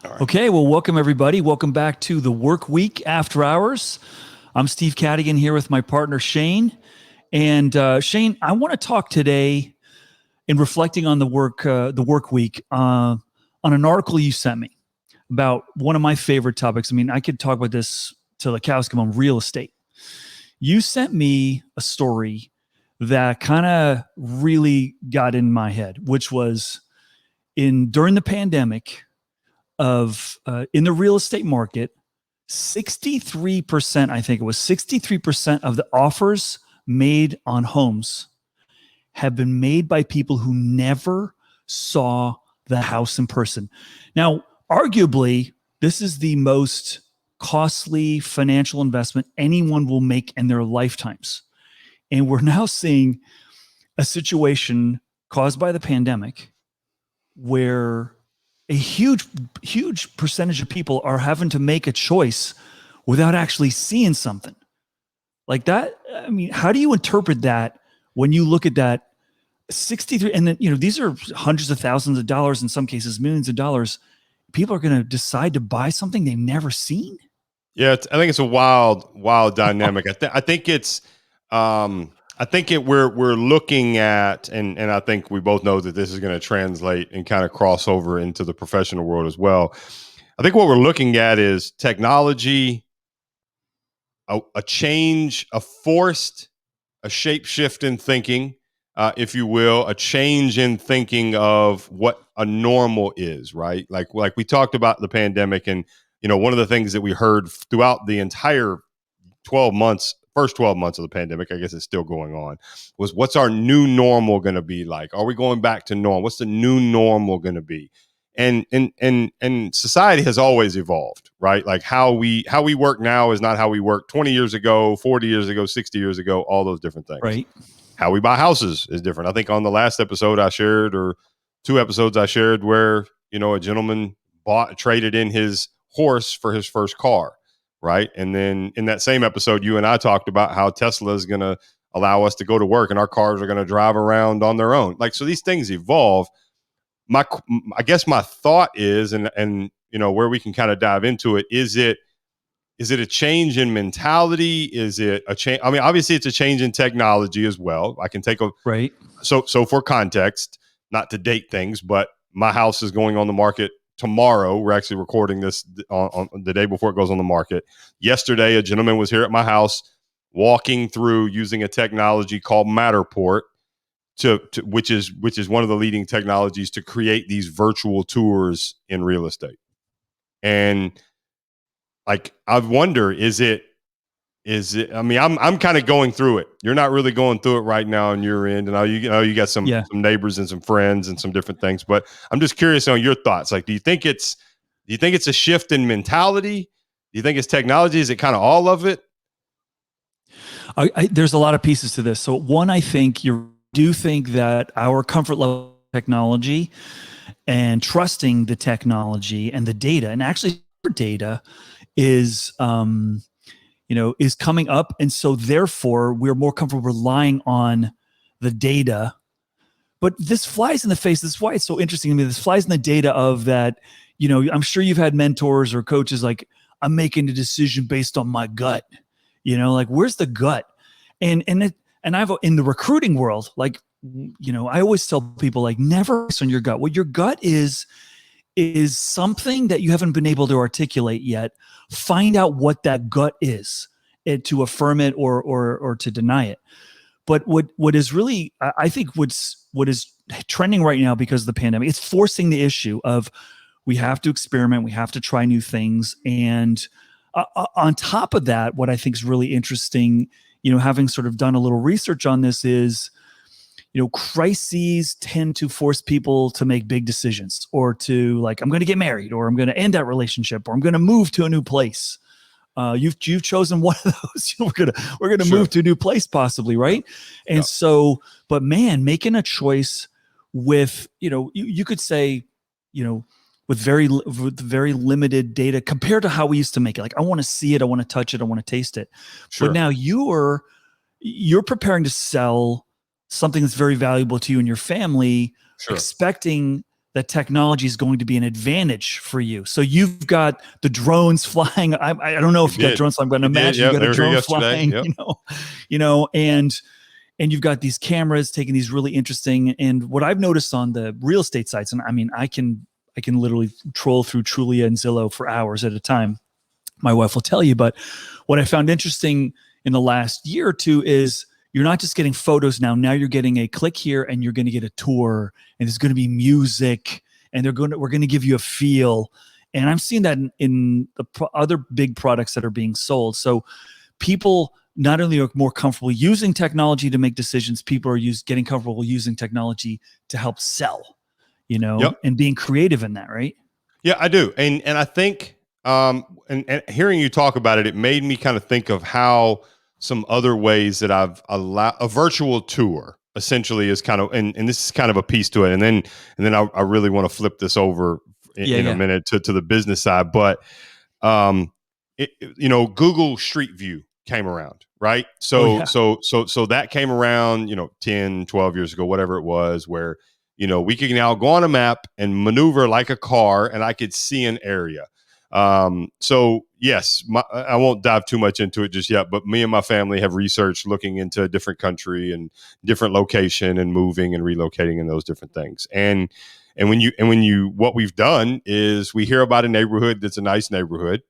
All right. Okay, well, welcome everybody. Welcome back to the Work Week After Hours. I'm Steve Cadigan here with my partner Shane. And Shane, I want to talk today in reflecting on the work week on an article you sent me about one of my favorite topics. I mean, I could talk about this till the cows come home. Real estate. You sent me a story that kind of really got in my head, which was during the pandemic of in the real estate market, 63%, I think it was 63% of the offers made on homes have been made by people who never saw the house in person. Now, arguably, this is the most costly financial investment anyone will make in their lifetimes. And we're now seeing a situation caused by the pandemic where a huge percentage of people are having to make a choice without actually seeing something like that. I mean, how do you interpret that when you look at that 63? And then, these are hundreds of thousands of dollars, in some cases, millions of dollars. People are going to decide to buy something they've never seen. Yeah, I think it's a wild dynamic. I think it's, we're looking at, and I think we both know that this is going to translate and kind of cross over into the professional world as well. I think what we're looking at is technology, a change, a shape shift in thinking, if you will, a change in thinking of what a normal is, right? Like we talked about the pandemic, and one of the things that we heard throughout the entire first 12 months of the pandemic, I guess it's still going on, was what's our new normal going to be like? Are we going back to normal? What's the new normal going to be? And society has always evolved, right? Like how we work now is not how we worked 20 years ago, 40 years ago, 60 years ago, all those different things. Right. How we buy houses is different. I think on the last episode I shared, or 2 episodes I shared, where, a gentleman traded in his horse for his first car, right? And then in that same episode, you and I talked about how Tesla is going to allow us to go to work and our cars are going to drive around on their own. Like, so these things evolve. I guess my thought is, and where we can kind of dive into it, is it a change in mentality? Is it a change? I mean, obviously it's a change in technology as well. I can take right. So for context, not to date things, but my house is going on the market tomorrow. We're actually recording this on the day before it goes on the market. Yesterday, a gentleman was here at my house walking through using a technology called Matterport, which is one of the leading technologies to create these virtual tours in real estate. And like, I wonder, is it, I mean, I'm kind of going through it. You're not really going through it right now on your end. And you got some neighbors and some friends and some different things, but I'm just curious on your thoughts. Like, do you think it's a shift in mentality? Do you think it's technology? Is it kind of all of it? There's a lot of pieces to this. So one, I think do think that our comfort level technology and trusting the technology and the data, and actually data is coming up. And so therefore we're more comfortable relying on the data. But this flies in the face. This is why it's so interesting to me. This flies in the data of that, I'm sure you've had mentors or coaches like, I'm making a decision based on my gut, like, where's the gut? And I've, in the recruiting world, like, I always tell people, like, never based on your gut. What your gut is something that you haven't been able to articulate yet. Find out what that gut is, to affirm it or to deny it. But what is really, I think what is trending right now because of the pandemic, it's forcing the issue of, we have to experiment, we have to try new things. And on top of that, what I think is really interesting, having sort of done a little research on this, is, crises tend to force people to make big decisions, or to, like, I'm going to get married, or I'm going to end that relationship, or I'm going to move to a new place. You've chosen one of those. We're gonna move to a new place, possibly, right? And so, but man, making a choice with, you could say, with very limited data compared to how we used to make it. Like, I want to see it, I want to touch it, I want to taste it. But now you're preparing to sell something that's very valuable to you and your family, expecting that technology is going to be an advantage for you. So you've got the drones flying. I don't know if you got drones flying, but imagine you got a drone flying, yep. And you've got these cameras taking these really interesting. And what I've noticed on the real estate sites, and I mean, I can literally troll through Trulia and Zillow for hours at a time. My wife will tell you, but what I found interesting in the last year or two is you're not just getting photos now. Now you're getting a click here and you're going to get a tour, and there's going to be music, and we're going to give you a feel. And I'm seeing that in the other big products that are being sold. So people not only are more comfortable using technology to make decisions, people are getting comfortable using technology to help sell, and being creative in that, right? Yeah, I do. And I think, and hearing you talk about it, it made me kind of think of how some other ways that I've allowed a virtual tour essentially is kind of, and this is kind of a piece to it. And then I really want to flip this over in a minute to the business side, but, Google Street View came around, right? So that came around, 10, 12 years ago, whatever it was, where, we could now go on a map and maneuver like a car, and I could see an area. So yes, I won't dive too much into it just yet, but me and my family have researched looking into a different country and different location and moving and relocating and those different things. And what we've done is we hear about a neighborhood that's a nice neighborhood.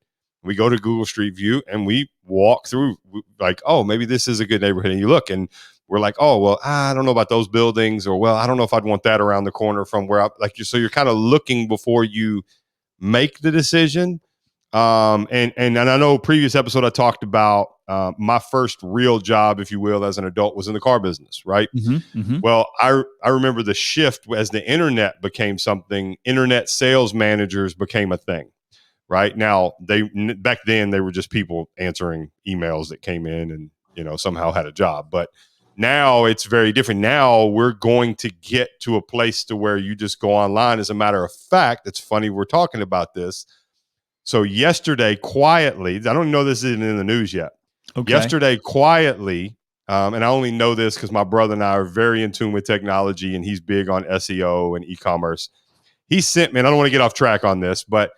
We go to Google Street View and we walk through like, oh, maybe this is a good neighborhood. And you look and we're like, oh, well, I don't know about those buildings, or, well, I don't know if I'd want that around the corner from where so you're kind of looking before you make the decision. And I know previous episode I talked about my first real job, if you will, as an adult was in the car business, right? Mm-hmm, mm-hmm. Well, I remember the shift as the internet became something. Internet sales managers became a thing. Right now, back then they were just people answering emails that came in and somehow had a job. But now it's very different. Now we're going to get to a place to where you just go online. As a matter of fact, it's funny we're talking about this. So yesterday, quietly, I don't know this isn't in the news yet. Okay. Yesterday, quietly, and I only know this because my brother and I are very in tune with technology, and he's big on SEO and e-commerce. He sent me, and I don't want to get off track on this, but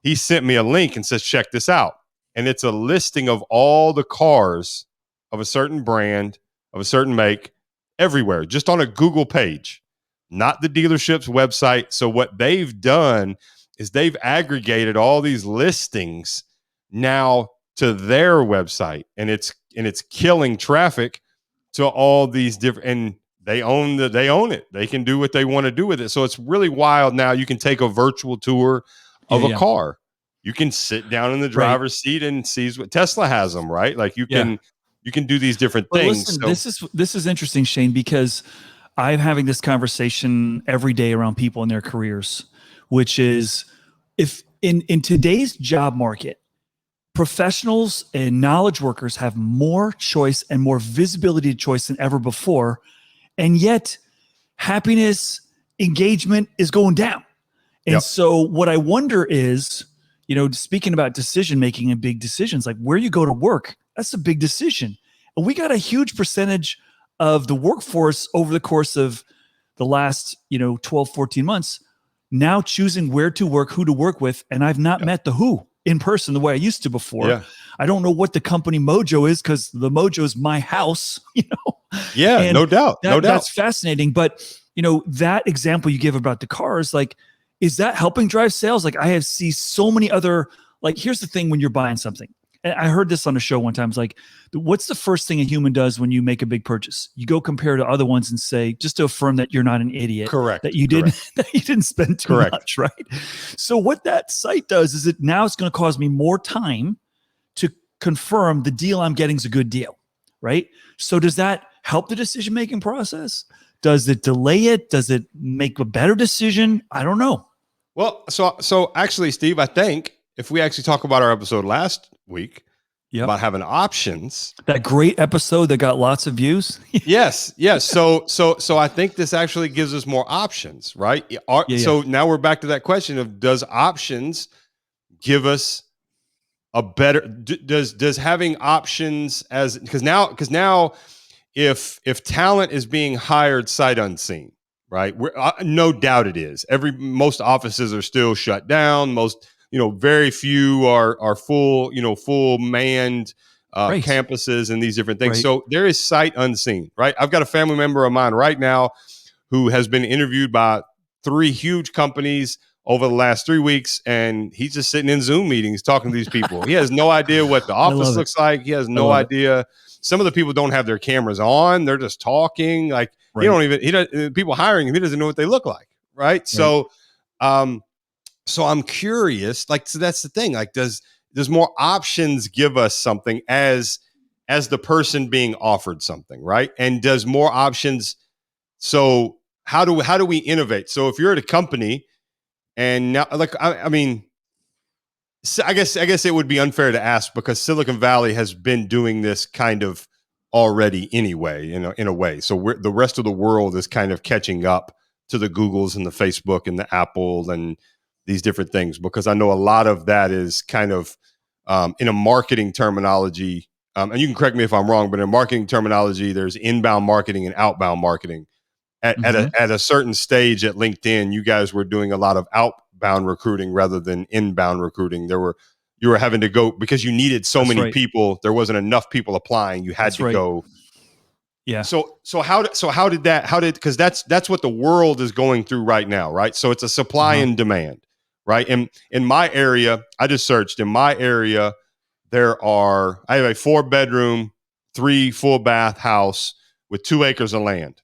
he sent me a link and says, check this out. And it's a listing of all the cars of a certain brand, of a certain make, everywhere, just on a Google page, not the dealership's website. So what they've done is they've aggregated all these listings now to their website, and it's killing traffic to all these different, and they own it. They can do what they want to do with it. So it's really wild. Now you can take a virtual tour of a car. You can sit down in the driver's seat and see what Tesla has them, right? Like you can do these different things. Listen, this is interesting, Shane, because I'm having this conversation every day around people in their careers, which is if in today's job market, professionals and knowledge workers have more choice and more visibility to choice than ever before. And yet happiness, engagement is going down. And so what I wonder is, speaking about decision-making and big decisions, like where you go to work, that's a big decision. And we got a huge percentage of the workforce over the course of the last, 12, 14 months, now choosing where to work, who to work with. And I've not met the who in person the way I used to before. Yeah. I don't know what the company mojo is because the mojo is my house, Yeah, and no doubt. That's fascinating. But, that example you give about the cars, like, is that helping drive sales? Like I have seen so many other, like, here's the thing when you're buying something. And I heard this on a show one time. It's like, what's the first thing a human does when you make a big purchase? You go compare to other ones and say, just to affirm that you're not an idiot. Correct. That you didn't spend too much, right? So what that site does is it's going to cause me more time to confirm the deal I'm getting is a good deal, right? So does that help the decision-making process? Does it delay it? Does it make a better decision? I don't know. Well, so actually, Steve, I think if we actually talk about our episode last week about having options, that great episode that got lots of views. yes. So I think this actually gives us more options, right? So now we're back to that question of, does options give us a better? Does having options because now if talent is being hired sight unseen, right? No doubt it is. Most offices are still shut down. Most, very few are full, full manned Right. campuses and these different things. Right. So there is sight unseen, right? I've got a family member of mine right now who has been interviewed by 3 huge companies over the last 3 weeks, and he's just sitting in Zoom meetings talking to these people. He has no idea what the office looks like. He has no idea. Some of the people don't have their cameras on. They're just talking. Like people hiring him, he doesn't know what they look like. Right. So, so I'm curious, like, so that's the thing. Like, does more options give us something as the person being offered something, right? And does more options. So how do we innovate? So if you're at a company and now, like, I mean, I guess it would be unfair to ask because Silicon Valley has been doing this kind of already anyway, in a way. So the rest of the world is kind of catching up to the Googles and the Facebook and the Apple and these different things, because I know a lot of that is kind of in a marketing terminology. And you can correct me if I'm wrong, but in marketing terminology, there's inbound marketing and outbound marketing. At a certain stage at LinkedIn, you guys were doing a lot of outbound recruiting rather than inbound recruiting. You were having to go because you needed so many people. There wasn't enough people applying. You had to go. Yeah. So how did because that's what the world is going through right now, right? So it's a supply and demand, right? And in my area, I just searched. In my area, I have a 4-bedroom, 3 full bath house with 2 acres of land.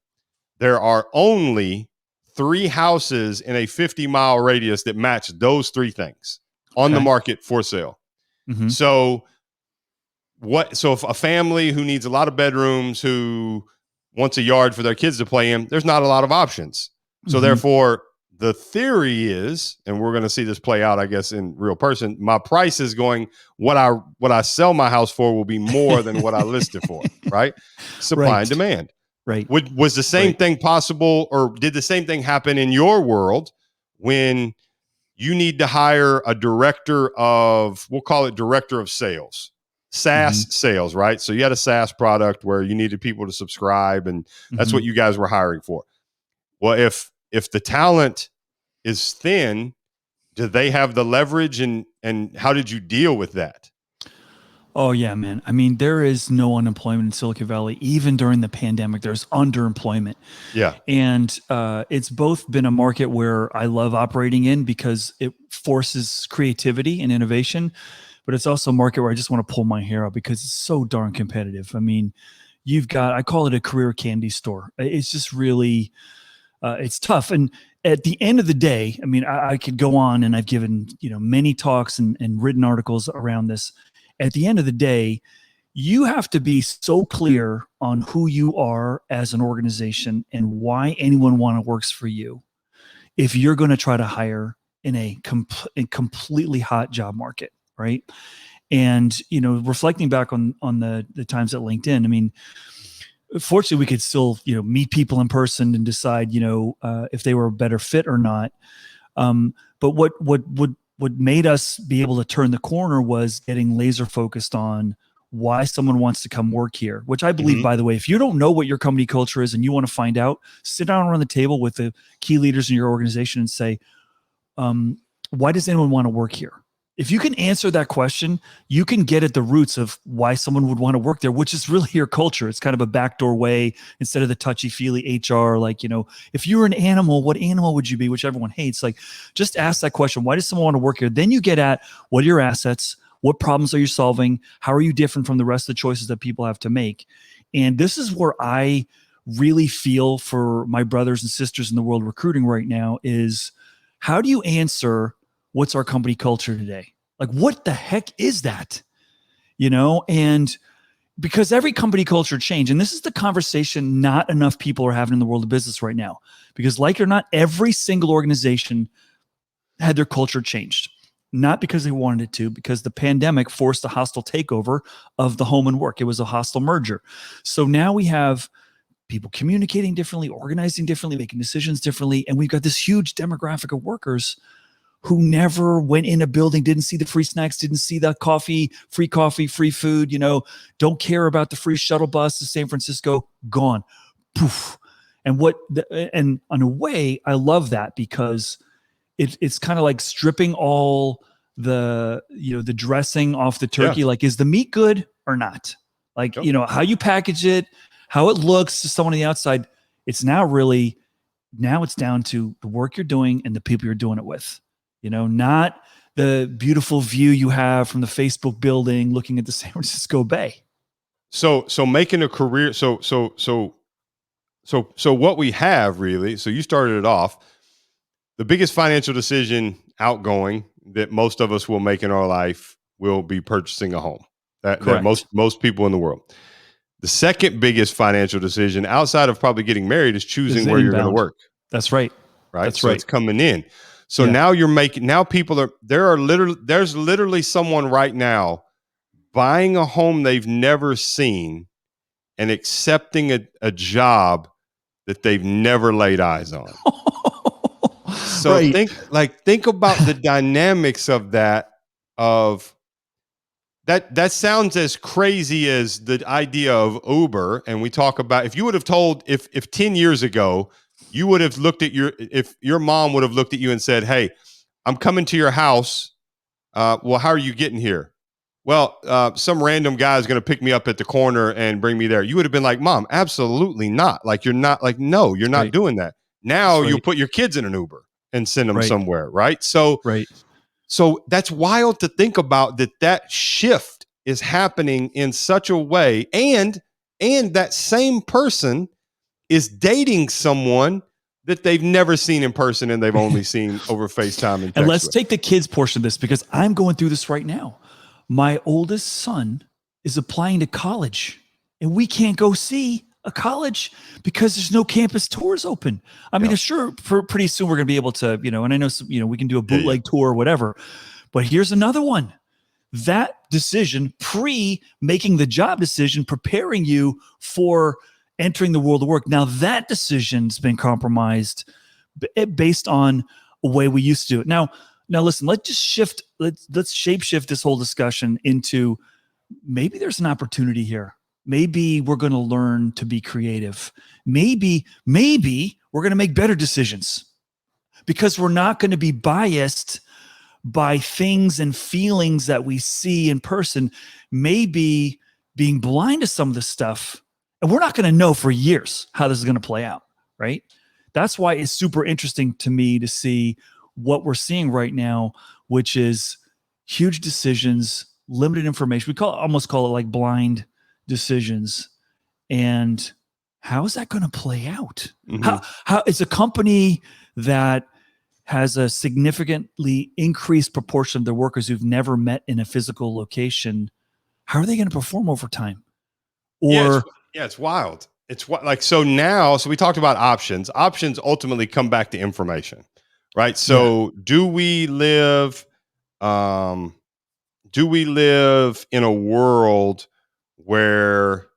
There are only 3 houses in a 50-mile radius that match those 3 things on the market for sale. Mm-hmm. So if a family who needs a lot of bedrooms, who wants a yard for their kids to play in, there's not a lot of options. So therefore, the theory is, and we're going to see this play out, I guess, in real person, my price is going, what I sell my house for will be more than what I list it for, right? Supply and demand. Right. Was the same thing possible, or did the same thing happen in your world when you need to hire a director of, we'll call it director of sales, SaaS sales, right? So you had a SaaS product where you needed people to subscribe, and that's what you guys were hiring for. Well, if the talent is thin, do they have the leverage, and how did you deal with that? Oh yeah, man. I mean, there is no unemployment in Silicon Valley. Even during the pandemic, there's underemployment. Yeah. And it's both been a market where I love operating in because it forces creativity and innovation, but it's also a market where I just want to pull my hair out because it's so darn competitive. I mean, I call it a career candy store. It's just really, it's tough. And at the end of the day, I mean, I could go on, and I've given, many talks and written articles around this. At the end of the day, you have to be so clear on who you are as an organization and why anyone works for you if you're going to try to hire in a completely hot job market, right? And, reflecting back on the times at LinkedIn, I mean, fortunately, we could still, meet people in person and decide, if they were a better fit or not. But what made us be able to turn the corner was getting laser focused on why someone wants to come work here, which I believe, by the way, if you don't know what your company culture is and you want to find out, sit down around the table with the key leaders in your organization and say, why does anyone want to work here? If you can answer that question, you can get at the roots of why someone would want to work there, which is really your culture. It's kind of a backdoor way instead of the touchy-feely HR, like, if you were an animal, what animal would you be, which everyone hates. Like, just ask that question. Why does someone want to work here? Then you get at what are your assets? What problems are you solving? How are you different from the rest of the choices that people have to make? And this is where I really feel for my brothers and sisters in the world recruiting right now is, how do you answer what's our company culture today? Like, what the heck is that? And because every company culture changed, and this is the conversation not enough people are having in the world of business right now, because like it or not, every single organization had their culture changed, not because they wanted it to, because the pandemic forced a hostile takeover of the home and work. It was a hostile merger. So now we have people communicating differently, organizing differently, making decisions differently. And we've got this huge demographic of workers who never went in a building, didn't see the free snacks, didn't see the coffee, free food, don't care about the free shuttle bus to San Francisco, gone. Poof. And and in a way, I love that because it's kind of like stripping all the dressing off the turkey. Yeah. Like, is the meat good or not? Like, Yep. how you package it, how it looks to someone on the outside. It's now it's down to the work you're doing and the people you're doing it with. Not the beautiful view you have from the Facebook building looking at the San Francisco Bay. So making a career. So what we have really. So you started it off. The biggest financial decision outgoing that most of us will make in our life will be purchasing a home. That most people in the world. The second biggest financial decision outside of probably getting married is choosing where you're going to work. That's right. Right. That's so right. It's coming in. So now there's literally someone right now buying a home they've never seen and accepting a job that they've never laid eyes on. So right. think about the dynamics of that. That sounds as crazy as the idea of Uber. And we talk about, if you would have told, if 10 years ago, you would have looked at if your mom would have looked at you and said, "Hey, I'm coming to your house. Well, how are you getting here?" "Well, some random guy is going to pick me up at the corner and bring me there." You would have been like, "Mom, absolutely not. Like, you're not like, no, you're not doing that." Now you'll put your kids in an Uber and send them somewhere. Right. So that's wild to think about that shift is happening in such a way. And that same person is dating someone that they've never seen in person and they've only seen over FaceTime and text. And let's take the kids portion of this because I'm going through this right now. My oldest son is applying to college and we can't go see a college because there's no campus tours open. I mean, sure, pretty soon we're going to be able to, and I know, we can do a bootleg tour or whatever, but here's another one. That decision, making the job decision, preparing you for entering the world of work. Now that decision's been compromised based on a way we used to do it. Now listen, let's shape shift this whole discussion into maybe there's an opportunity here. Maybe we're going to learn to be creative. Maybe we're going to make better decisions because we're not going to be biased by things and feelings that we see in person. Maybe being blind to some of this stuff. And we're not going to know for years how this is going to play out, right? That's why it's super interesting to me to see what we're seeing right now, which is huge decisions, limited information. We almost call it like blind decisions. And how is that going to play out? Mm-hmm. How it's a company that has a significantly increased proportion of their workers who've never met in a physical location. How are they going to perform over time? Or it's wild. It's so we talked about options. Options ultimately come back to information, right? So do we live in a world where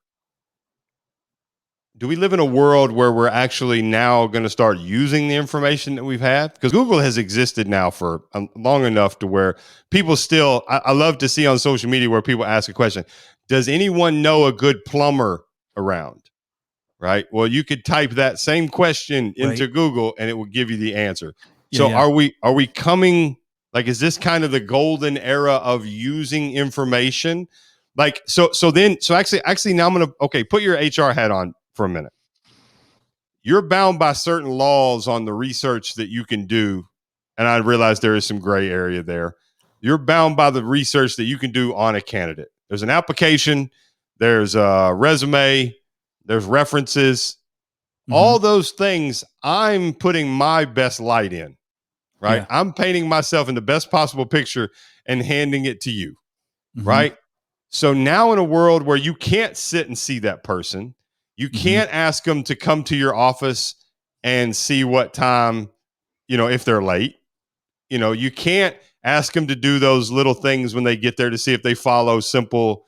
we're actually now going to start using the information that we've had? Because Google has existed now for long enough to where people still, I love to see on social media where people ask a question. Does anyone know a good plumber around? Right. Well, you could type that same question into Google and it will give you the answer. So are we coming, like, is this kind of the golden era of using information? Like, so actually now I'm going to, put your HR hat on for a minute. You're bound by certain laws on the research that you can do. And I realize there is some gray area there. You're bound by the research that you can do on a candidate. There's an application, there's a resume, there's references, all those things. I'm putting my best light in, right? Yeah. I'm painting myself in the best possible picture and handing it to you, right? So now in a world where you can't sit and see that person, you can't ask them to come to your office and see what time, if they're late, you can't ask them to do those little things when they get there to see if they follow simple,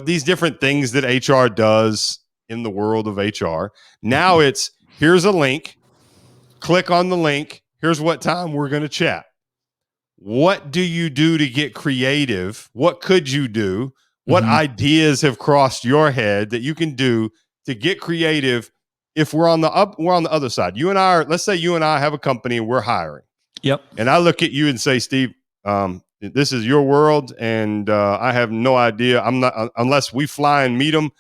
these different things that HR does in the world of HR. Now it's, here's a link, click on the link. Here's what time we're going to chat. What do you do to get creative? What could you do? What ideas have crossed your head that you can do to get creative if we're on the other side. You and I let's say you and I have a company and we're hiring. Yep. And I look at you and say, Steve, this is your world, and I have no idea. I'm not unless we fly and meet them.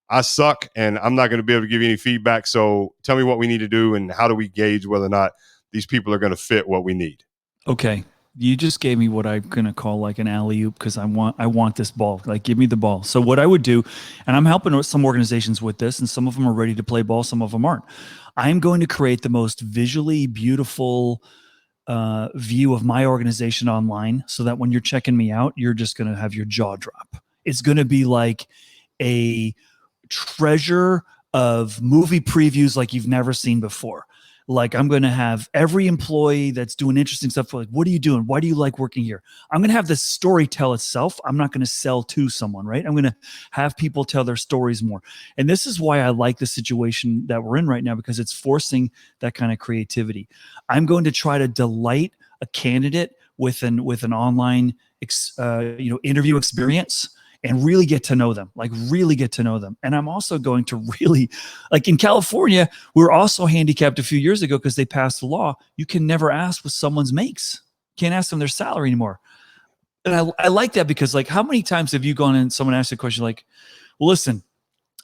I suck, and I'm not going to be able to give you any feedback. So tell me what we need to do, and how do we gauge whether or not these people are going to fit what we need? Okay. You just gave me what I'm going to call like an alley-oop, because I want this ball. Like, give me the ball. So what I would do, and I'm helping some organizations with this, and some of them are ready to play ball, some of them aren't. I'm going to create the most visually beautiful view of my organization online, so that when you're checking me out, you're just going to have your jaw drop. It's going to be like a treasure of movie previews like you've never seen before. Like, I'm going to have every employee that's doing interesting stuff. Like, what are you doing? Why do you like working here? I'm going to have the story tell itself. I'm not going to sell to someone, right? I'm going to have people tell their stories more. And this is why I like the situation that we're in right now, because it's forcing that kind of creativity. I'm going to try to delight a candidate with an online interview experience, and really get to know them, And I'm also going to really, like in California, we were also handicapped a few years ago because they passed the law. You can never ask what someone's makes. Can't ask them their salary anymore. And I like that, because like, how many times have you gone and someone asked a question like, well, listen,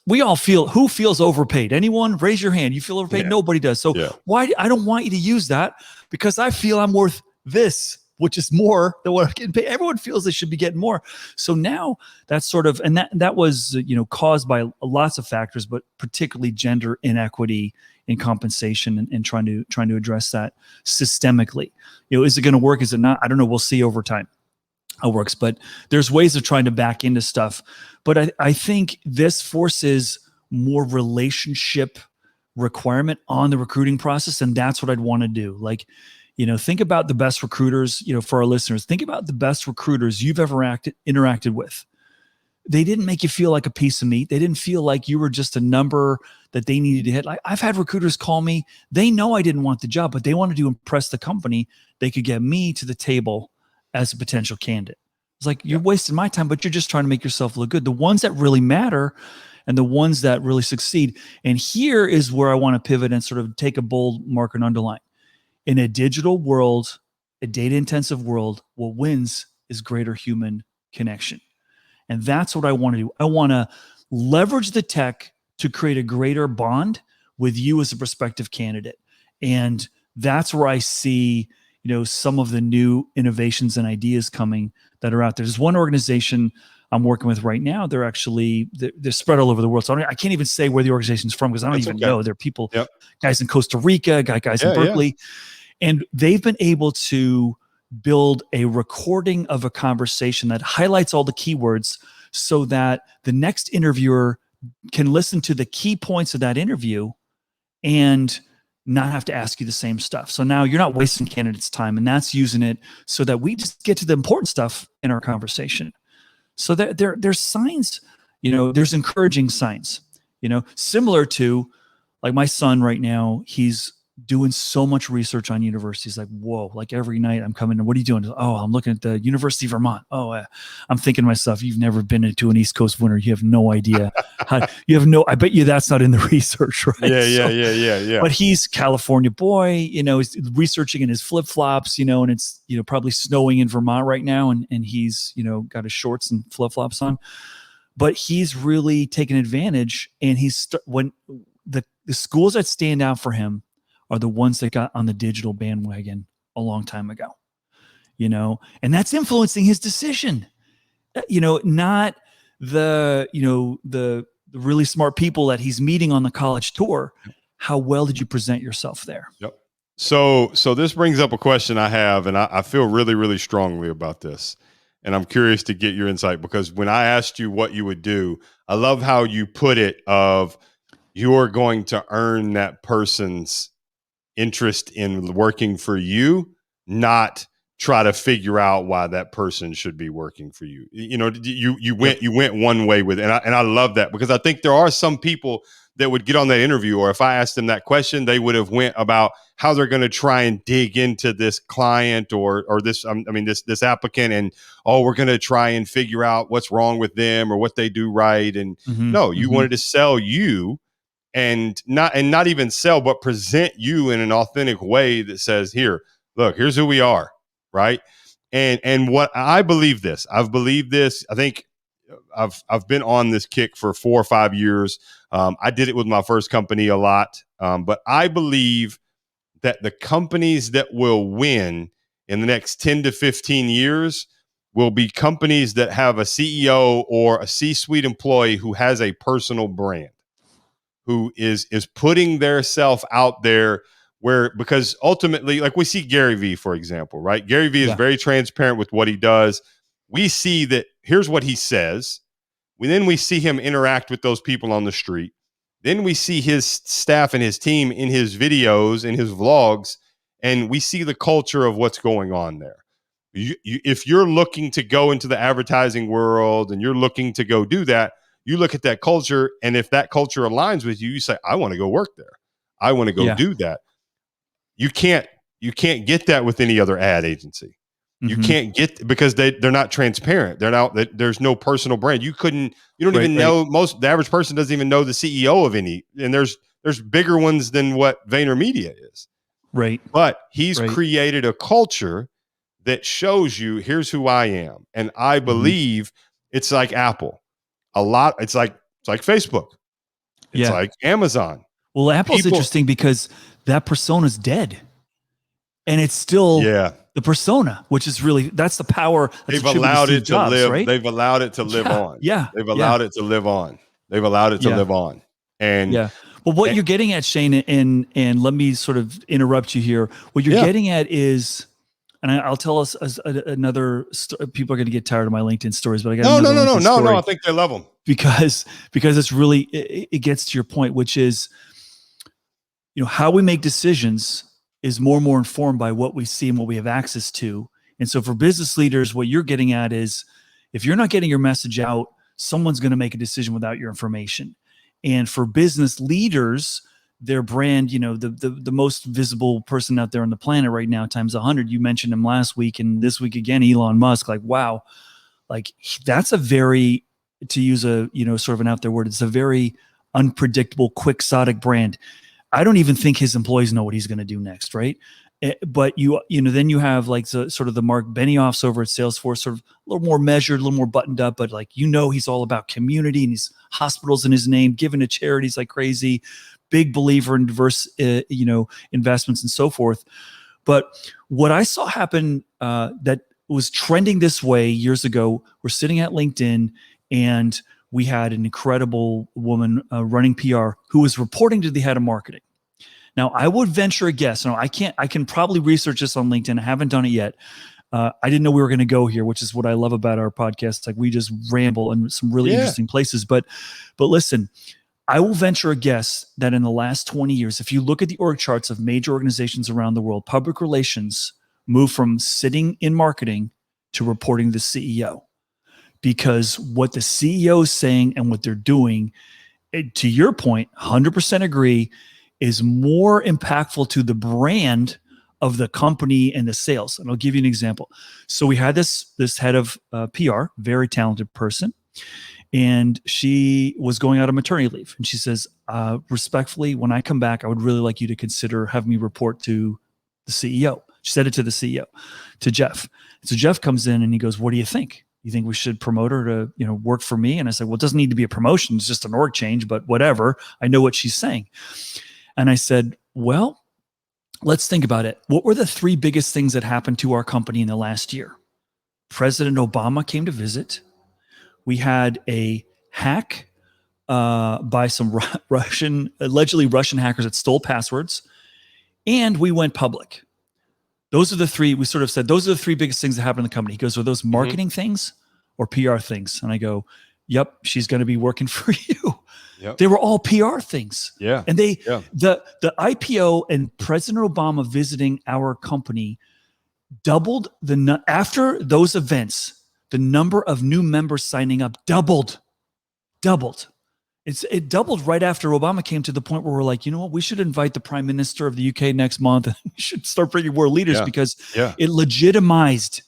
we all who feels overpaid? Anyone? Raise your hand. You feel overpaid? Yeah. Nobody does. So why? I don't want you to use that, because I feel I'm worth this, which is more than what I'm getting paid. Everyone feels they should be getting more. So now that's sort of, and that was, caused by lots of factors, but particularly gender inequity in compensation, and trying to address that systemically. Is it going to work? Is it not? I don't know. We'll see over time how it works, but there's ways of trying to back into stuff. But I think this forces more relationship requirement on the recruiting process. And that's what I'd want to do. Like, think about the best recruiters, for our listeners, think about the best recruiters you've ever interacted with. They didn't make you feel like a piece of meat. They didn't feel like you were just a number that they needed to hit. Like, I've had recruiters call me. They know I didn't want the job, but they wanted to impress the company. They could get me to the table as a potential candidate. It's like, you're wasting my time, but you're just trying to make yourself look good. The ones that really matter and the ones that really succeed. And here is where I want to pivot and sort of take a bold marker and underline. In a digital world, a data-intensive world, what wins is greater human connection. And that's what I want to do. I want to leverage the tech to create a greater bond with you as a prospective candidate. And that's where I see, some of the new innovations and ideas coming that are out there. There's one organization I'm working with right now. They're spread all over the world. So I can't even say where the organization's from, because I don't even know. There are people, guys in Costa Rica, guys in Berkeley. Yeah. And they've been able to build a recording of a conversation that highlights all the keywords, so that the next interviewer can listen to the key points of that interview and not have to ask you the same stuff. So now you're not wasting candidates' time, and that's using it so that we just get to the important stuff in our conversation. So there's signs, there's encouraging signs, similar to, like, my son right now, he's doing so much research on universities. Like, whoa, like every night I'm coming in, what are you doing? Oh, I'm looking at the University of Vermont. Oh, I'm thinking to myself, you've never been into an East Coast winter. You have no idea. I bet you that's not in the research, right? Yeah. But he's California boy, he's researching in his flip-flops, and it's, probably snowing in Vermont right now. And he's, got his shorts and flip-flops on, but he's really taken advantage. And when the schools that stand out for him are the ones that got on the digital bandwagon a long time ago, and that's influencing his decision, not the really smart people that he's meeting on the college tour. How well did you present yourself there? Yep. So this brings up a question I have, and I feel really, really strongly about this. And I'm curious to get your insight, because when I asked you what you would do, I love how you put it of you're going to earn that person's interest in working for you, not try to figure out why that person should be working for you. You went one way with it. And I love that, because I think there are some people that would get on that interview, or if I asked them that question, they would have went about how they're going to try and dig into this client or this applicant, and we're going to try and figure out what's wrong with them or what they do right. And no, you wanted to sell you. and not even sell, but present you in an authentic way that says, here, look, here's who we are, right? And what I believe this, I've believed this. I think I've been on this kick for 4 or 5 years. I did it with my first company a lot, but I believe that the companies that will win in the next 10 to 15 years will be companies that have a CEO or a C-suite employee who has a personal brand, who is putting their self out there, where, because ultimately, like we see Gary Vee, for example, right? Gary Vee is very transparent with what he does. We see that here's what he says. Then we see him interact with those people on the street. Then we see his staff and his team in his videos, in his vlogs, and we see the culture of what's going on there. If you're looking to go into the advertising world and you're looking to go do that, you look at that culture, and if that culture aligns with you, you say, I want to go work there. I want to go do that. You can't get that with any other ad agency. You can't get, because they're not transparent. There's no personal brand. You don't even know, the average person doesn't even know the CEO of any, and there's bigger ones than what VaynerMedia is. Right. But he's created a culture that shows you, here's who I am. And I believe it's like Apple. It's like Facebook. It's like Amazon. Well, Apple's interesting because that persona is dead. And it's still the persona, which is really, that's the power. They've allowed it to live. Right? They've allowed it to live on. Yeah. They've allowed it to live on. They've allowed it to live on. And well, what you're getting at, Shane, and let me sort of interrupt you here. What you're getting at is, and I'll tell us another. People are going to get tired of my LinkedIn stories, but I got no. I think they love them because it's really it gets to your point, which is, how we make decisions is more and more informed by what we see and what we have access to. And so for business leaders, what you're getting at is, if you're not getting your message out, someone's going to make a decision without your information. And for business leaders, their brand, the most visible person out there on the planet right now times 100, you mentioned him last week and this week again, Elon Musk, like, wow, like that's a very, to use a, sort of an out there word, it's a very unpredictable, quixotic brand. I don't even think his employees know what he's going to do next, right? But then you have like sort of the Mark Benioffs over at Salesforce, sort of a little more measured, a little more buttoned up, but like, he's all about community and he's hospitals in his name, giving to charities like crazy, big believer in diverse, investments and so forth. But what I saw happen that was trending this way years ago, we're sitting at LinkedIn and we had an incredible woman running PR who was reporting to the head of marketing. Now, I would venture a guess. No, I can probably research this on LinkedIn. I haven't done it yet. I didn't know we were going to go here, which is what I love about our podcast. Like, we just ramble in some really interesting places. But listen, I will venture a guess that in the last 20 years, if you look at the org charts of major organizations around the world, public relations moved from sitting in marketing to reporting to the CEO. Because what the CEO is saying and what they're doing, to your point, 100% agree, is more impactful to the brand of the company and the sales. And I'll give you an example. So we had this head of PR, very talented person, and she was going out on maternity leave. And she says, respectfully, when I come back, I would really like you to consider having me report to the CEO. She said it to the CEO, to Jeff. So Jeff comes in and he goes, what do you think? You think we should promote her to, work for me? And I said, well, it doesn't need to be a promotion. It's just an org change, but whatever. I know what she's saying. And I said, well, let's think about it. What were the 3 biggest things that happened to our company in the last year? President Obama came to visit. We had a hack by some allegedly Russian hackers that stole passwords. And we went public. Those are the 3, we sort of said, those are the 3 biggest things that happened in the company. He goes, are those marketing things or PR things? And I go, yep, she's going to be working for you. Yep. They were all PR things. Yeah. And the IPO and President Obama visiting our company doubled after those events, the number of new members signing up doubled. It doubled right after Obama came, to the point where we're like, you know what, we should invite the Prime Minister of the UK next month. We should start bringing more leaders because it legitimized,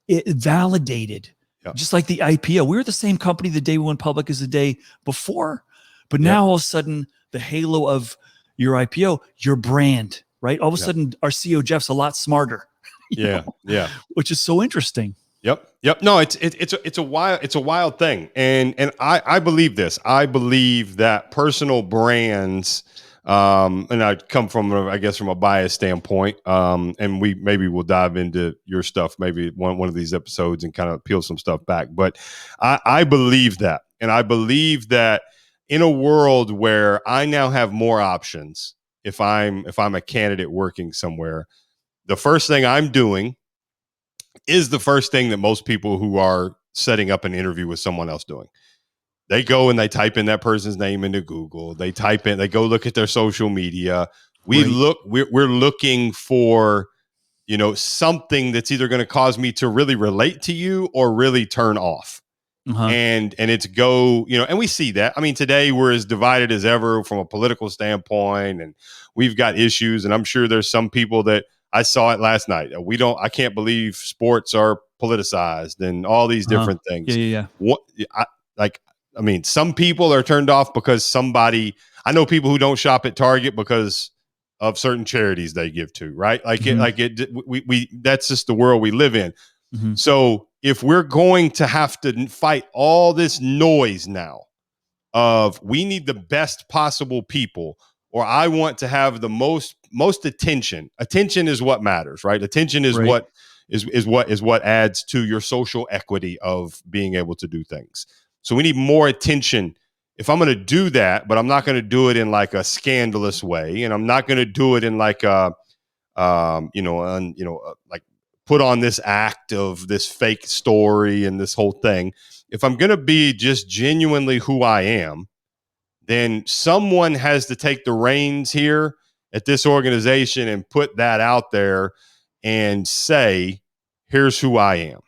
it validated, just like the IPO. We were the same company the day we went public as the day before, But now all of a sudden, the halo of your IPO, your brand, right? All of a sudden, our CEO Jeff's a lot smarter. Yeah. Which is so interesting. Yep. No, it's a wild thing, and I believe this. I believe that personal brands, and I come from from a bias standpoint, and we maybe will dive into your stuff maybe one of these episodes and kind of peel some stuff back. But I believe that, and I believe that in a world where I now have more options, if I'm a candidate working somewhere, the first thing I'm doing is the first thing that most people who are setting up an interview with someone else doing. They go and they type in that person's name into Google. They go look at their social media. We're looking for, something that's either going to cause me to really relate to you or really turn off. And it's and we see that. I mean, today we're as divided as ever from a political standpoint, and we've got issues. And I'm sure there's some people that I saw it last night. I can't believe sports are politicized and all these different things. Yeah. Some people are turned off because I know people who don't shop at Target because of certain charities they give to, right? That's just the world we live in. So if we're going to have to fight all this noise now of we need the best possible people, or I want to have the most attention. Attention is what matters, right? Attention is what adds to your social equity of being able to do things. So we need more attention. If I'm going to do that, but I'm not going to do it in like a scandalous way, and I'm not going to do it in like like put on this act of this fake story and this whole thing. If I'm going to be just genuinely who I am, then someone has to take the reins here at this organization and put that out there and say, here's who I am.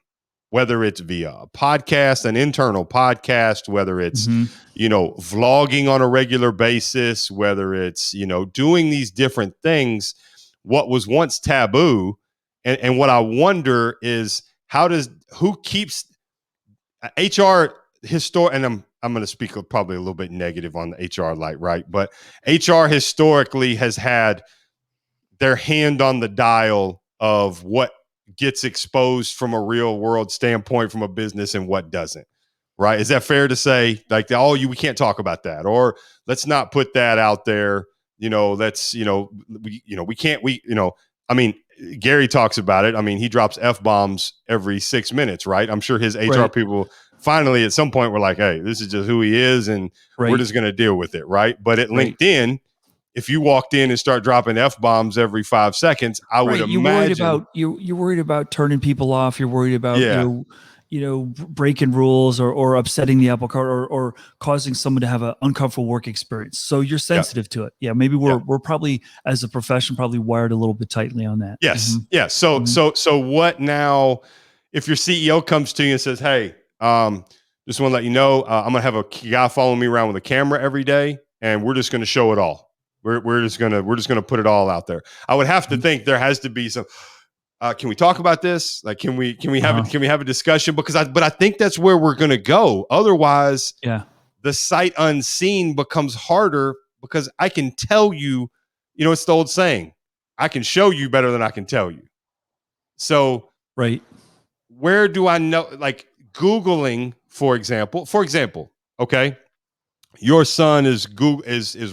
Whether it's via a podcast, an internal podcast, whether it's, vlogging on a regular basis, whether it's, doing these different things, what was once taboo. And what I wonder is who keeps HR and I'm going to speak probably a little bit negative on the HR light, right? But HR historically has had their hand on the dial of what gets exposed from a real world standpoint from a business and what doesn't, right? Is that fair to say? Like, we can't talk about that, or let's not put that out there. I mean, Gary talks about it. I mean, he drops F-bombs every 6 minutes, right? I'm sure his HR people finally at some point were like, hey, this is just who he is, and we're just going to deal with it, right? But at LinkedIn, if you walked in and start dropping F-bombs every 5 seconds, I would imagine you're worried about turning people off. You're worried about breaking rules or upsetting the apple cart or causing someone to have an uncomfortable work experience. So you're sensitive to it. Yeah, maybe we're probably, as a profession, probably wired a little bit tightly on that. Yes. Yeah. So what now? If your CEO comes to you and says, "Hey, just want to let you know, I'm gonna have a guy following me around with a camera every day, and we're just gonna show it all. We're just gonna put it all out there." I would have to think there has to be some. Can we talk about this? Like, can we have a discussion? But I think that's where we're going to go. Otherwise, the sight unseen becomes harder, because I can tell you, it's the old saying, I can show you better than I can tell you. So, where do I know? Like Googling, for example, okay, your son is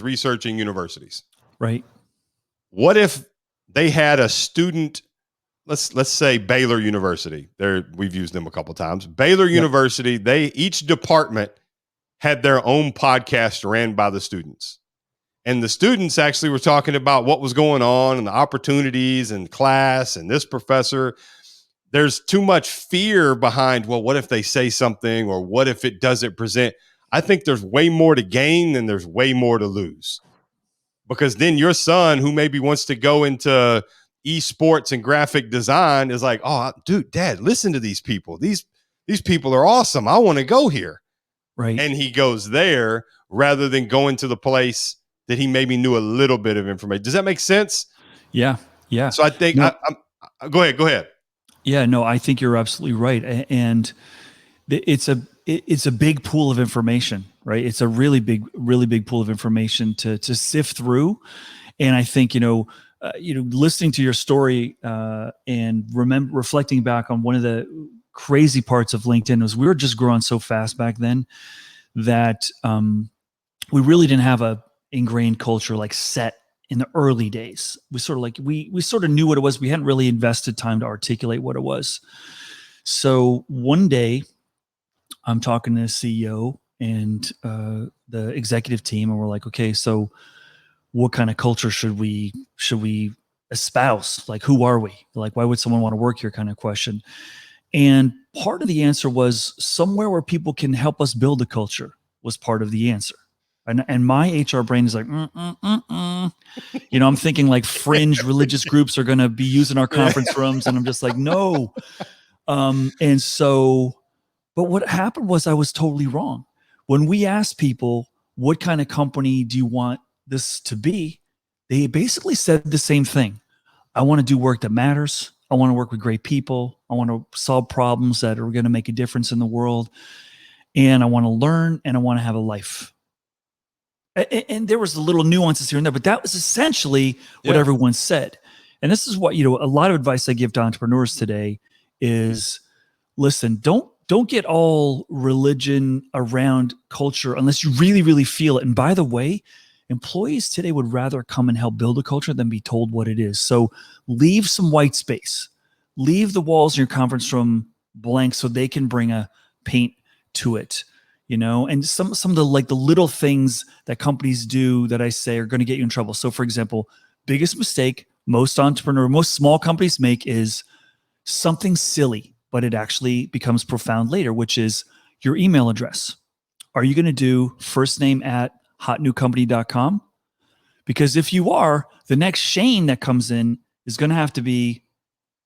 researching universities, right? What if they had a student? Let's say Baylor University. We've used them a couple of times. Baylor University, each department had their own podcast ran by the students. And the students actually were talking about what was going on and the opportunities in class and this professor. There's too much fear behind, well, what if they say something, or what if it doesn't present? I think there's way more to gain than there's way more to lose. Because then your son, who maybe wants to go into esports and graphic design, is like, oh, dude, Dad, listen to these people. These people are awesome. I want to go here. Right. And he goes there rather than going to the place that he maybe knew a little bit of information. Does that make sense? Yeah. Yeah. So I think go ahead. Yeah, no, I think you're absolutely right. And it's a big pool of information, right? It's a really big pool of information to sift through. And I think, listening to your story and reflecting back on one of the crazy parts of LinkedIn was we were just growing so fast back then that we really didn't have a ingrained culture like set in the early days. We sort of we sort of knew what it was. We hadn't really invested time to articulate what it was. So one day I'm talking to the CEO and the executive team, and we're like, okay, so what kind of culture should we espouse? Like, who are we? Like, why would someone want to work here? Kind of question. And part of the answer was somewhere where people can help us build a culture was part of the answer. And my HR brain is like, I'm thinking like fringe religious groups are going to be using our conference rooms. And I'm just like, no. And so, but what happened was I was totally wrong. When we asked people, what kind of company do you want this to be? They basically said the same thing. I want to do work that matters. I want to work with great people. I want to solve problems that are going to make a difference in the world. And I want to learn and I want to have a life. And there was the little nuances here and there, but that was essentially what everyone said. And this is what, a lot of advice I give to entrepreneurs today is, listen, don't get all religion around culture unless you really, really feel it. And by the way, employees today would rather come and help build a culture than be told what it is. So leave some white space. Leave the walls in your conference room blank so they can bring a paint to it. And some of the the little things that companies do that I say are going to get you in trouble. So for example, biggest mistake most small companies make is something silly, but it actually becomes profound later, which is your email address. Are you going to do first name at hotnewcompany.com? Because if you are, the next Shane that comes in is going to have to be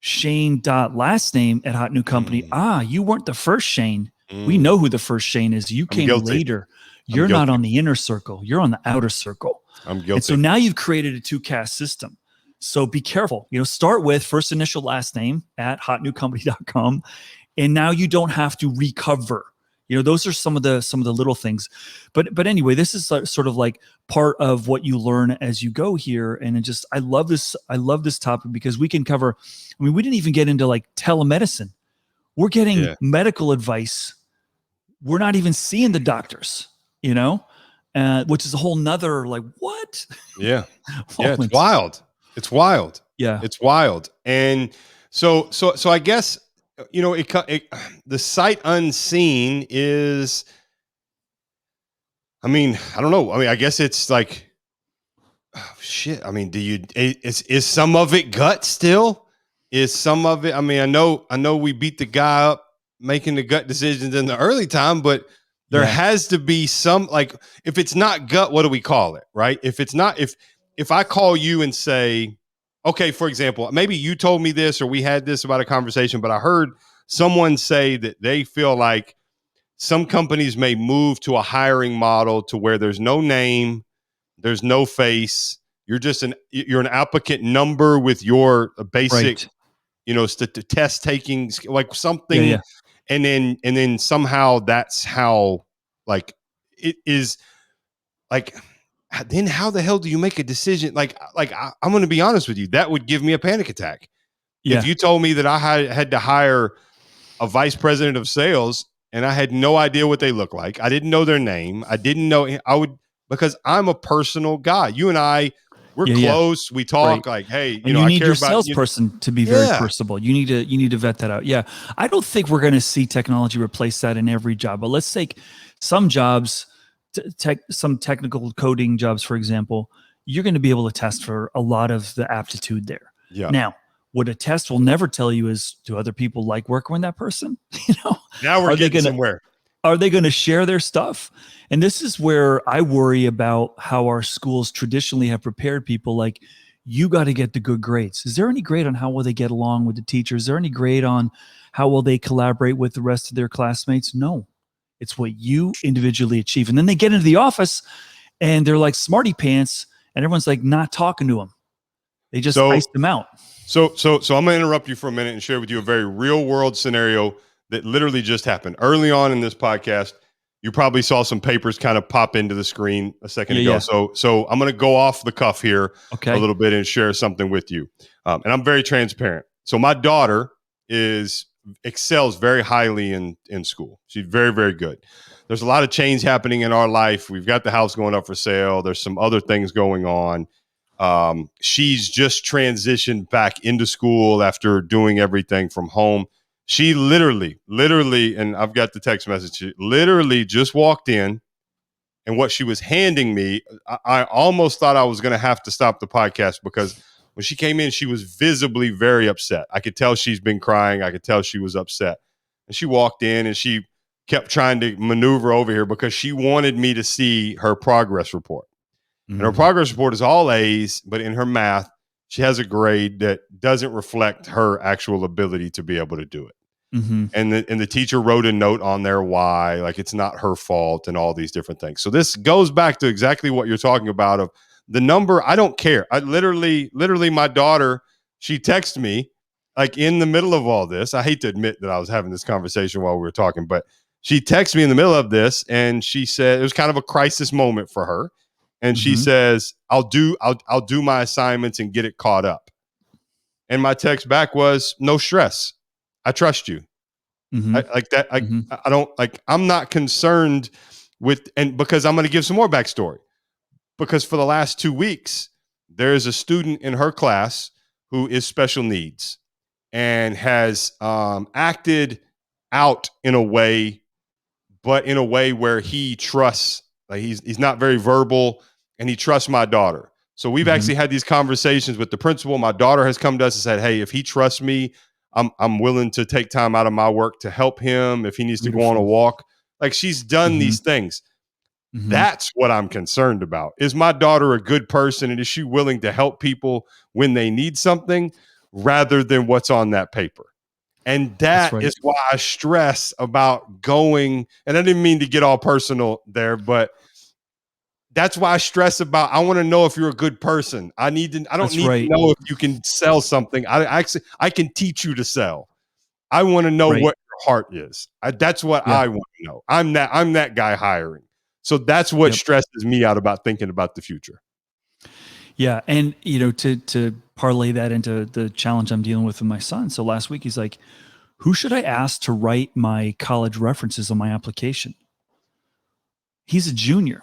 Shane.last name at Hot New Company. You weren't the first Shane. We know who the first Shane is. You came later. You're not on the inner circle. You're on the outer circle. I'm guilty. And so now you've created a two-caste system. So be careful. Start with first initial last name at hotnewcompany.com. And now you don't have to recover. Those are some of the little things. But anyway, this is sort of like part of what you learn as you go here. And I love this topic because we can cover, we didn't even get into like telemedicine. We're getting medical advice. We're not even seeing the doctors, which is a whole nother what? Yeah. Yeah. It's wild. It's wild. Yeah. It's wild. And so I guess, the sight unseen is, I don't know. I guess it's like, oh, shit. Is some of it gut still? Is some of it, I know we beat the guy up making the gut decisions in the early time, but there has to be some, if it's not gut, what do we call it? Right. If it's not, if I call you and say, okay, for example, maybe you told me this, or we had this about a conversation, but I heard someone say that they feel like some companies may move to a hiring model to where there's no name, there's no face. You're an applicant number with your basic, test taking, like something. Yeah. And then somehow that's how, it is then how the hell do you make a decision? I'm going to be honest with you. That would give me a panic attack. Yeah. If you told me that I had to hire a vice president of sales and I had no idea what they look like, I didn't know their name, I didn't know, because I'm a personal guy. You and I, we're close. We talk hey, you need your salesperson to be very personable. You need to vet that out. Yeah. I don't think we're going to see technology replace that in every job, but let's take some jobs, some technical coding jobs, for example. You're going to be able to test for a lot of the aptitude there. Yeah. Now, what a test will never tell you is, do other people like working with that person? Now we're getting somewhere. Are they going to share their stuff? And this is where I worry about how our schools traditionally have prepared people. Like, you got to get the good grades. Is there any grade on how well they get along with the teachers? Is there any grade on how well they collaborate with the rest of their classmates? No, it's what you individually achieve. And then they get into the office and they're like smarty pants and everyone's like not talking to them. They just iced them out. So I'm going to interrupt you for a minute and share with you a very real world scenario that literally just happened early on in this podcast. You probably saw some papers kind of pop into the screen a second ago. Yeah. So I'm going to go off the cuff here Okay. a little bit and share something with you. And I'm very transparent. So my daughter excels very highly in school. She's very, very good. There's a lot of change happening in our life. We've got the house going up for sale. There's some other things going on. She's just transitioned back into school after doing everything from home. She literally, and I've got the text message, she literally just walked in, and what she was handing me, I almost thought I was going to have to stop the podcast, because when she came in, she was visibly very upset. I could tell she's been crying. I could tell she was upset. And she walked in and she kept trying to maneuver over here because she wanted me to see her progress report. And her progress report is all A's, but in her math, she has a grade that doesn't reflect her actual ability to be able to do it. And the teacher wrote a note on there why, like it's not her fault and all these different things. So this goes back to exactly what you're talking about of the number. I don't care. I literally my daughter, she texted me like in the middle of all this. I hate to admit that I was having this conversation while we were talking, but she texted me in the middle of this and she said it was kind of a crisis moment for her. And she says, I'll do my assignments and get it caught up. And my text back was, no stress. I trust you. I don't like, I'm not concerned with, and because I'm going to give some more backstory, because for the last 2 weeks, there is a student in her class who is special needs and has acted out in a way, but in a way where he trusts, like he's not very verbal and he trusts my daughter. So we've actually had these conversations with the principal. My daughter has come to us and said, hey, if he trusts me, I'm willing to take time out of my work to help him if he needs to go on a walk. Like she's done these things. That's what I'm concerned about. Is my daughter a good person, and is she willing to help people when they need something rather than what's on that paper? And that is why I stress about going, and I didn't mean to get all personal there, but that's why I stress about, I want to know if you're a good person. I don't need to know if you can sell something. I can teach you to sell. I want to know what your heart is. That's what I want to know. I'm that guy hiring. So that's what stresses me out about thinking about the future. Yeah. And, to parlay that into the challenge I'm dealing with my son. So last week, he's like, who should I ask to write my college references on my application? He's a junior.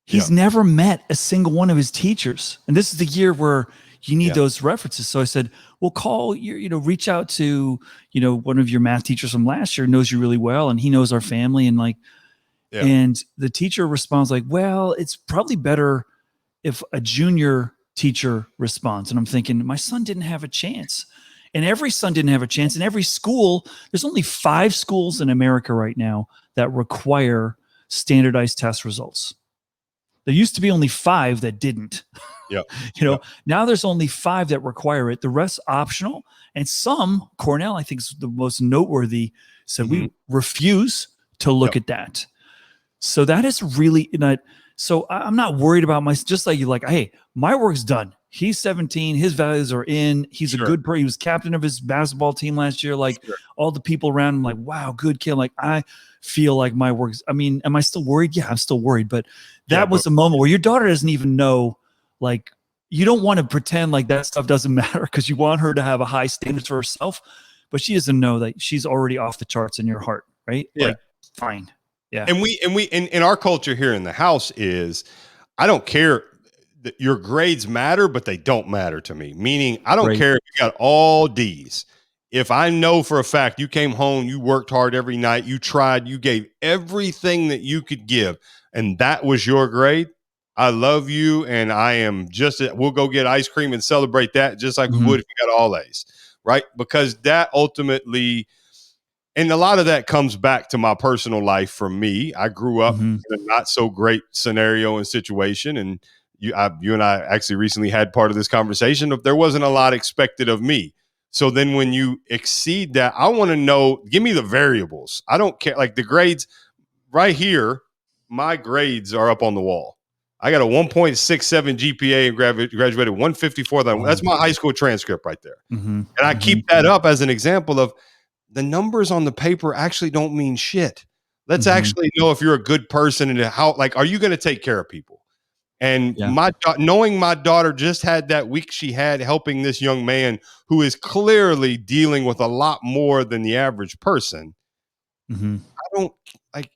He's never met a single one of his teachers. And this is the year where you need those references. So I said, well, call your, reach out to, one of your math teachers from last year, knows you really well. And he knows our family. And and the teacher responds like, well, it's probably better if a junior teacher responds. And I'm thinking, my son didn't have a chance. And every son didn't have a chance. And every school, there's only 5 schools in America right now that require standardized test results. There used to be only 5 that didn't. Now there's only 5 that require it. The rest optional. And some, Cornell, I think is the most noteworthy, said we refuse to look at that. So that is really not. So I'm not worried about just like you, like, hey, my work's done. He's 17. His values are in. He's a good person. He was captain of his basketball team last year. Like all the people around him, like, wow, good kid. Like I feel like my work's, I mean, am I still worried? Yeah, I'm still worried. But that was a moment where your daughter doesn't even know, like, you don't want to pretend like that stuff doesn't matter because you want her to have a high standard for herself, but she doesn't know that she's already off the charts in your heart, right? Yeah. Like, fine. Yeah. And we in our culture here in the house is, I don't care that your grades matter, but they don't matter to me. Meaning I don't care if you got all D's. If I know for a fact you came home, you worked hard every night, you tried, you gave everything that you could give, and that was your grade, I love you, and I am we'll go get ice cream and celebrate that just like we would if you got all A's, right? Because that ultimately, and a lot of that comes back to my personal life. For me, I grew up in a not so great scenario and situation, and you and I actually recently had part of this conversation of there wasn't a lot expected of me. So then when you exceed that, I want to know, give me the variables. I don't care. Like the grades right here, my grades are up on the wall. I got a 1.67 GPA and graduated 154. That's my high school transcript right there. And I keep that up as an example of the numbers on the paper actually don't mean shit. Let's actually know if you're a good person and how, like, are you going to take care of people? And knowing my daughter just had that week she had helping this young man who is clearly dealing with a lot more than the average person. I don't like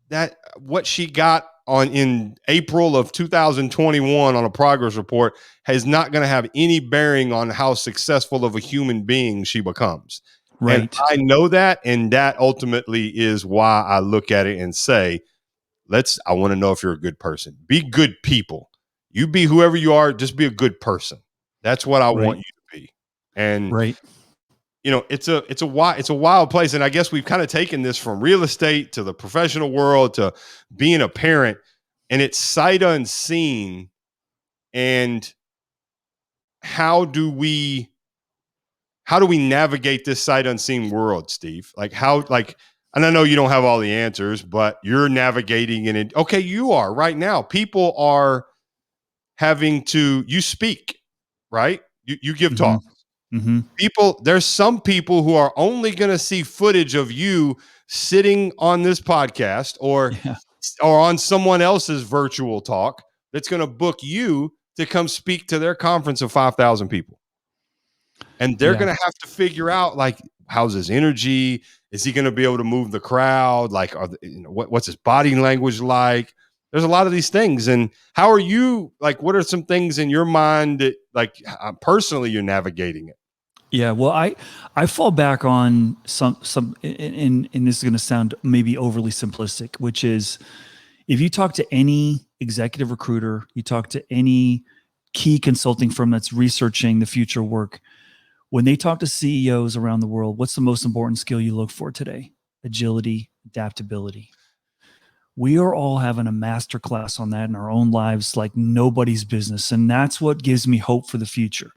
that. What she got on in April of 2021 on a progress report is not going to have any bearing on how successful of a human being she becomes. Right. And I know that. And that ultimately is why I look at it and say, I want to know if you're a good person. Be good people. You be whoever you are, just be a good person. That's what I want you to be. And you know, it's a wild place. And I guess we've kind of taken this from real estate to the professional world to being a parent, and it's sight unseen. And how do we navigate this sight unseen world, Steve? And I know you don't have all the answers, but you're navigating in it. Okay, you are right now. People are having to, you speak, right? You give talks. People, there's some people who are only going to see footage of you sitting on this podcast or on someone else's virtual talk that's going to book you to come speak to their conference of 5,000 people. And they're going to have to figure out, like, how's his energy? Is he going to be able to move the crowd? Like, what's his body language like? There's a lot of these things. And how are you, like, what are some things in your mind that, like, personally you're navigating it? Yeah, well, I fall back on some, and this is going to sound maybe overly simplistic, which is if you talk to any executive recruiter, you talk to any key consulting firm that's researching the future work, when they talk to CEOs around the world, what's the most important skill you look for today? Agility, adaptability. We are all having a masterclass on that in our own lives like nobody's business. And that's what gives me hope for the future.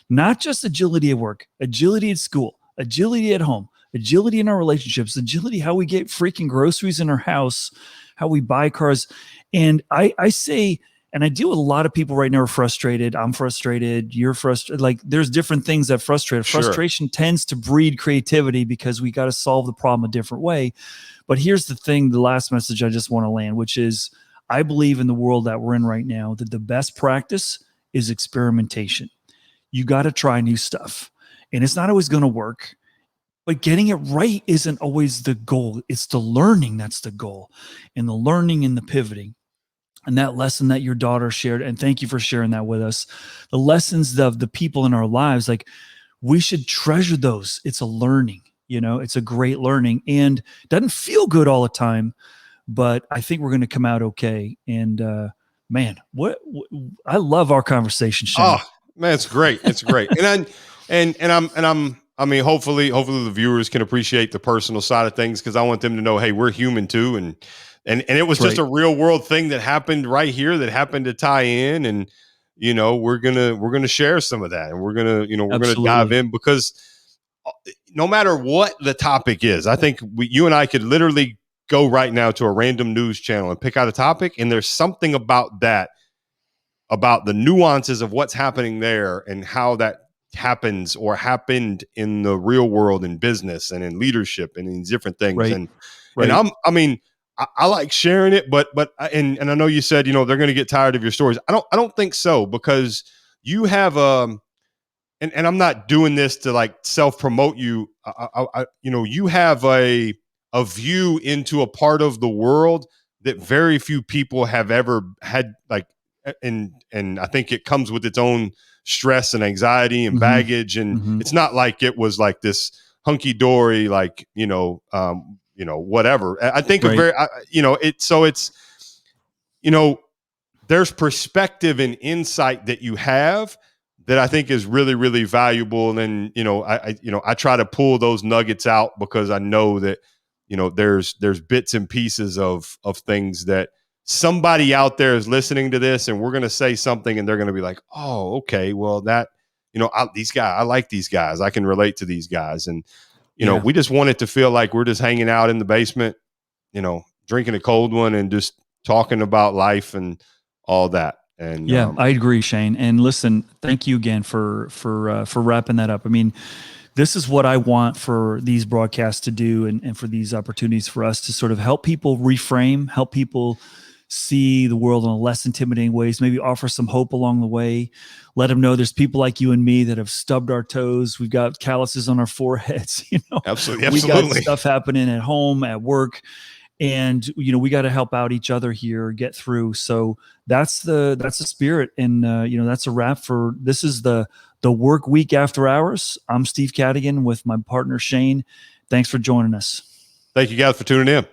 Not just agility at work, agility at school, agility at home, agility in our relationships, agility how we get freaking groceries in our house, how we buy cars. And I say, and I deal with a lot of people right now who are frustrated. I'm frustrated. You're frustrated. Like, there's different things that frustrate. Frustration tends to breed creativity because we got to solve the problem a different way. But here's the thing, the last message I just want to land, which is I believe in the world that we're in right now, that the best practice is experimentation. You got to try new stuff. And it's not always going to work. But getting it right isn't always the goal. It's the learning that's the goal. And the learning and the pivoting. And that lesson that your daughter shared, and thank you for sharing that with us, the lessons of the people in our lives, like, we should treasure those. It's a learning, it's a great learning, and doesn't feel good all the time, but I think we're going to come out okay. And man, what I love our conversation, Shane. Oh man, it's great. It's great. I mean, hopefully the viewers can appreciate the personal side of things, because I want them to know, hey, we're human too. And it was just a real world thing that happened right here that happened to tie in. And, we're going to share some of that, and we're going to dive in, because no matter what the topic is, I think you and I could literally go right now to a random news channel and pick out a topic. And there's something about that, about the nuances of what's happening there and how that happens or happened in the real world, in business and in leadership and in different things. And I like sharing it, but I know you said, they're going to get tired of your stories. I don't think so, because you have and I'm not doing this to like self-promote you. You have a view into a part of the world that very few people have ever had, like, and I think it comes with its own stress and anxiety and baggage. And it's not like it was like this hunky dory, like, whatever. I think there's perspective and insight that you have that I think is really, really valuable. And I try to pull those nuggets out, because I know that, there's bits and pieces of things that somebody out there is listening to this, and we're going to say something and they're going to be like, oh, okay, well, that, these guys, I like these guys. I can relate to these guys. And, we just want it to feel like we're just hanging out in the basement, drinking a cold one and just talking about life and all that. And I agree, Shane. And listen, thank you again for wrapping that up. I mean, this is what I want for these broadcasts to do, and for these opportunities for us to sort of help people reframe, help people see the world in a less intimidating ways, maybe offer some hope along the way, let them know there's people like you and me that have stubbed our toes. We've got calluses on our foreheads, Absolutely. We got stuff happening at home, at work, and we got to help out each other here, get through. So that's the spirit. And that's a wrap for this. Is the work week after hours. I'm Steve Cadigan with my partner Shane. Thanks for joining us. Thank you guys for tuning in.